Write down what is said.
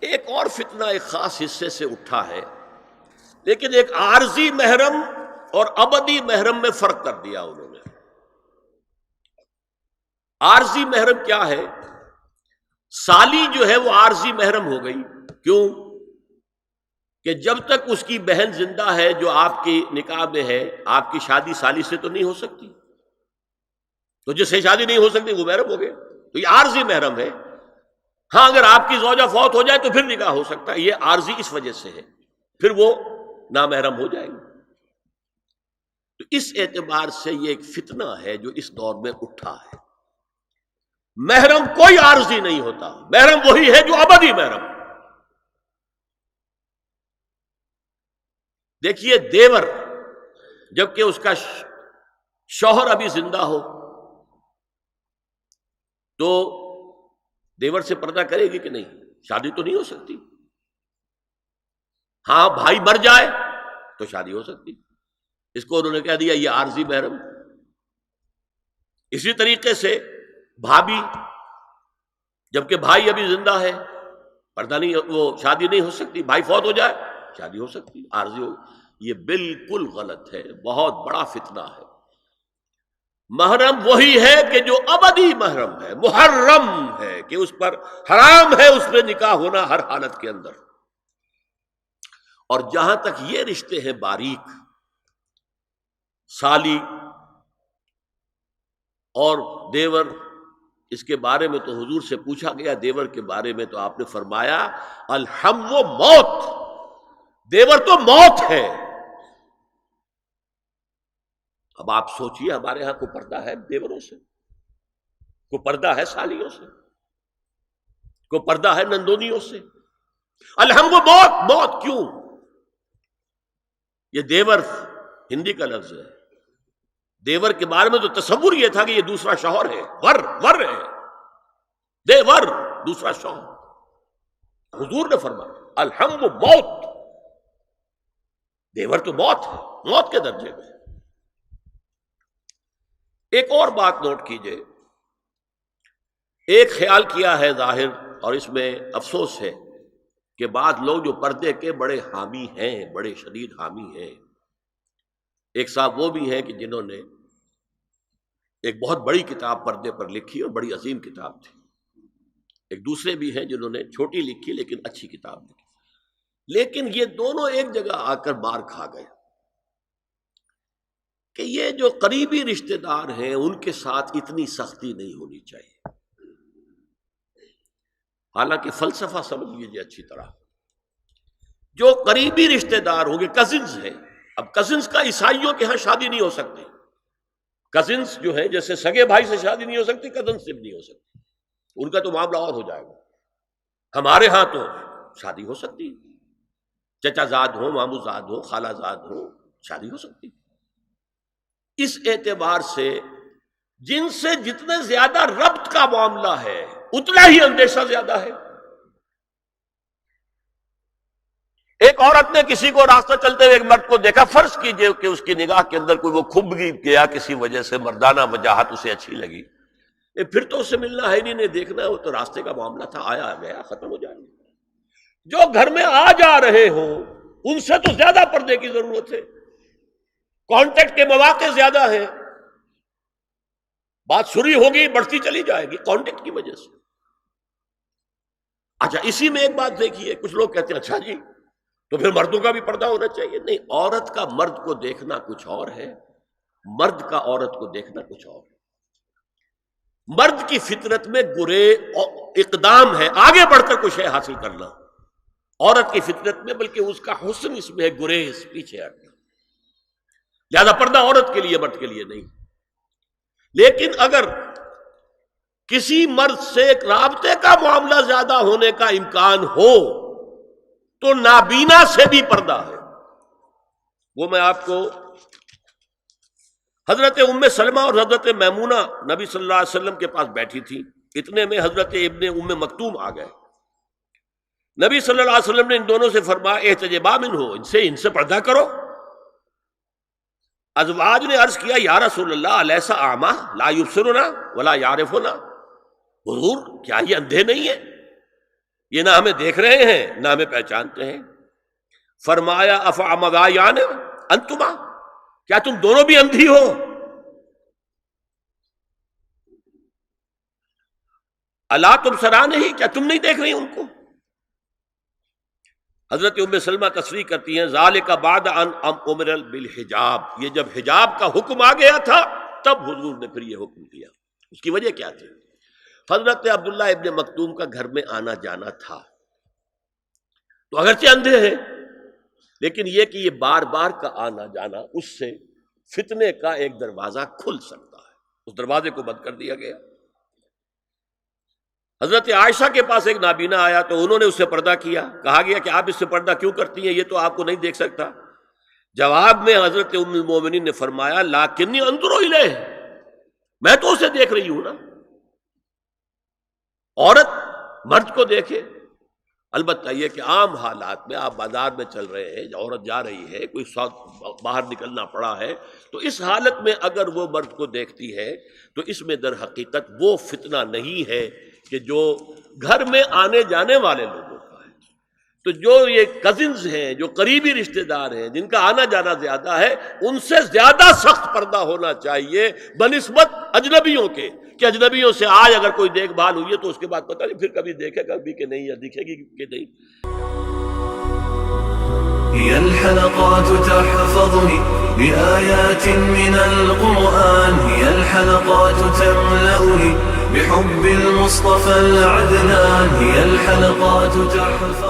ایک اور فتنہ ایک خاص حصے سے اٹھا ہے، لیکن ایک عارضی محرم اور ابدی محرم میں فرق کر دیا انہوں نے۔ عارضی محرم کیا ہے؟ سالی جو ہے وہ عارضی محرم ہو گئی۔ کیوں؟ کہ جب تک اس کی بہن زندہ ہے جو آپ کی نکاح میں ہے، آپ کی شادی سالی سے تو نہیں ہو سکتی، تو جس سے شادی نہیں ہو سکتی وہ محرم ہو گئے، تو یہ عارضی محرم ہے۔ ہاں اگر آپ کی زوجہ فوت ہو جائے تو پھر نکاح ہو سکتا ہے، یہ عارضی اس وجہ سے ہے، پھر وہ نامحرم ہو جائے گی۔ تو اس اعتبار سے یہ ایک فتنہ ہے جو اس دور میں اٹھا ہے۔ محرم کوئی عارضی نہیں ہوتا، محرم وہی ہے جو ابدی محرم۔ دیکھیے دیور، جبکہ اس کا شوہر ابھی زندہ ہو تو دیور سے پردہ کرے گی کہ نہیں؟ شادی تو نہیں ہو سکتی۔ ہاں بھائی مر جائے تو شادی ہو سکتی، اس کو انہوں نے کہہ دیا یہ عارضی محرم۔ اسی طریقے سے بھابھی، جبکہ بھائی ابھی زندہ ہے، پردہ نہیں، وہ شادی نہیں ہو سکتی، بھائی فوت ہو جائے شادی ہو سکتی، عارضی ہو۔ یہ بالکل غلط ہے، بہت بڑا فتنہ ہے۔ محرم وہی ہے کہ جو ابدی محرم ہے، محرم ہے کہ اس پر حرام ہے اس میں نکاح ہونا ہر حالت کے اندر۔ اور جہاں تک یہ رشتے ہیں باریک، سالی اور دیور، اس کے بارے میں تو حضور سے پوچھا گیا دیور کے بارے میں، تو آپ نے فرمایا الحم و موت، دیور تو موت ہے۔ اب آپ سوچئے ہمارے ہاں کوئی پردہ ہے دیوروں سے؟ کوئی پردہ ہے سالیوں سے؟ کوئی پردہ ہے نندونیوں سے؟ الحم و موت، موت کیوں؟ یہ دیور ہندی کا لفظ ہے، دیور کے بارے میں تو تصور یہ تھا کہ یہ دوسرا شوہر ہے، ور ہے، دیور دوسرا شوہر۔ حضور نے فرمایا الحم و موت، دیور تو موت ہے، موت کے درجے میں۔ ایک اور بات نوٹ کیجئے، ایک خیال کیا ہے ظاہر، اور اس میں افسوس ہے کہ بعض لوگ جو پردے کے بڑے حامی ہیں، بڑے شدید حامی ہیں، ایک صاحب وہ بھی ہیں کہ جنہوں نے ایک بہت بڑی کتاب پردے پر لکھی اور بڑی عظیم کتاب تھی، ایک دوسرے بھی ہیں جنہوں نے چھوٹی لکھی لیکن اچھی کتاب لکھی، لیکن یہ دونوں ایک جگہ آ کر مار کھا گئے کہ یہ جو قریبی رشتہ دار ہیں ان کے ساتھ اتنی سختی نہیں ہونی چاہیے۔ حالانکہ فلسفہ سمجھ لیجیے اچھی طرح، جو قریبی رشتہ دار ہوں گے، کزنز ہیں، اب کزنز کا عیسائیوں کے ہاں شادی نہیں ہو سکتی، کزنز جو ہے جیسے سگے بھائی سے شادی نہیں ہو سکتی، کزنز سے بھی نہیں ہو سکتی، ان کا تو معاملہ اور ہو جائے گا۔ ہمارے ہاں تو شادی ہو سکتی، چچا زاد ہو، مامو زاد ہو، خالہ زاد ہو، شادی ہو سکتی۔ اس اعتبار سے جن سے جتنے زیادہ ربط کا معاملہ ہے اتنا ہی اندیشہ زیادہ ہے۔ ایک عورت نے کسی کو راستہ چلتے ہوئے ایک مرد کو دیکھا، فرض کیجئے کہ اس کی نگاہ کے اندر کوئی وہ کھب گیا کسی وجہ سے، مردانہ وجاہت اسے اچھی لگی، پھر تو اسے ملنا ہے نہیں دیکھنا، وہ تو راستے کا معاملہ تھا، آیا گیا ختم ہو جائے گا۔ جو گھر میں آ جا رہے ہوں ان سے تو زیادہ پردے کی ضرورت ہے، کانٹیکٹ کے مواقع زیادہ ہیں، بات شروع ہوگی بڑھتی چلی جائے گی کانٹیکٹ کی وجہ سے۔ اچھا اسی میں ایک بات دیکھیے، کچھ لوگ کہتے ہیں اچھا جی تو پھر مردوں کا بھی پردہ ہونا چاہیے۔ نہیں، عورت کا مرد کو دیکھنا کچھ اور ہے، مرد کا عورت کو دیکھنا کچھ اور ہے۔ مرد کی فطرت میں گرے اقدام ہے، آگے بڑھ کر کچھ ہے حاصل کرنا، عورت کی فطرت میں بلکہ اس کا حسن اس میں ہے گریز، پیچھے ہٹنا، لہذا پردہ عورت کے لیے مرد کے لیے نہیں۔ لیکن اگر کسی مرد سے ایک رابطے کا معاملہ زیادہ ہونے کا امکان ہو تو نابینا سے بھی پردہ ہے۔ وہ میں آپ کو حضرت ام سلمہ اور حضرت میمونہ نبی صلی اللہ علیہ وسلم کے پاس بیٹھی تھی، اتنے میں حضرت ابن ام مکتوم آ گئے۔ نبی صلی اللہ علیہ وسلم نے ان دونوں سے فرمایا احتجبا منہ، ان سے پردہ کرو۔ ازواج نے عرض کیا یا رسول اللہ الیس اعمی لا یبصرنا ولا یعرفنا، حضور کیا یہ اندھے نہیں ہیں؟ یہ نہ ہمیں دیکھ رہے ہیں نہ ہمیں پہچانتے ہیں. فرمایا افعمذایان انتما، کیا تم دونوں بھی اندھی ہو؟ الا تبصران ہی، کیا تم نہیں دیکھ رہی ان کو؟ حضرت ام سلمہ تصریح کرتی ہیں ذالک بعد ان امر بالحجاب، یہ جب حجاب کا حکم آ گیا تھا تب حضور نے پھر یہ حکم دیا. اس کی وجہ کیا تھی؟ حضرت عبداللہ ابن مکتوم کا گھر میں آنا جانا تھا، تو اگرچہ اندھے ہیں لیکن یہ کہ یہ بار بار کا آنا جانا اس سے فتنے کا ایک دروازہ کھل سکتا ہے، اس دروازے کو بند کر دیا گیا. حضرت عائشہ کے پاس ایک نابینا آیا تو انہوں نے اس سے پردہ کیا، کہا گیا کہ آپ اس سے پردہ کیوں کرتی ہیں، یہ تو آپ کو نہیں دیکھ سکتا. جواب میں حضرت ام المومنین نے فرمایا لاکنی انظر الیہ، میں تو اسے دیکھ رہی ہوں نا. عورت مرد کو دیکھے، البتہ یہ کہ عام حالات میں آپ بازار میں چل رہے ہیں، عورت جا رہی ہے، کوئی باہر نکلنا پڑا ہے، تو اس حالت میں اگر وہ مرد کو دیکھتی ہے تو اس میں در حقیقت وہ فتنہ نہیں ہے کہ جو گھر میں آنے جانے والے لوگوں کا ہے. تو جو یہ کزنز ہیں، جو قریبی رشتہ دار ہیں، جن کا آنا جانا زیادہ ہے، ان سے زیادہ سخت پردہ ہونا چاہیے بنسبت اجنبیوں کے، کہ اجنبیوں سے آج اگر کوئی دیکھ بھال ہوئی ہے تو اس کے بعد پتہ نہیں پھر کبھی دیکھے گا بھی کہ نہیں، یا دکھے گی کہ نہیں. هي الحلقات تحفظني بآيات من القرآن، هي الحلقات تملأني بحب المصطفى العدنان، هي الحلقات تحفظني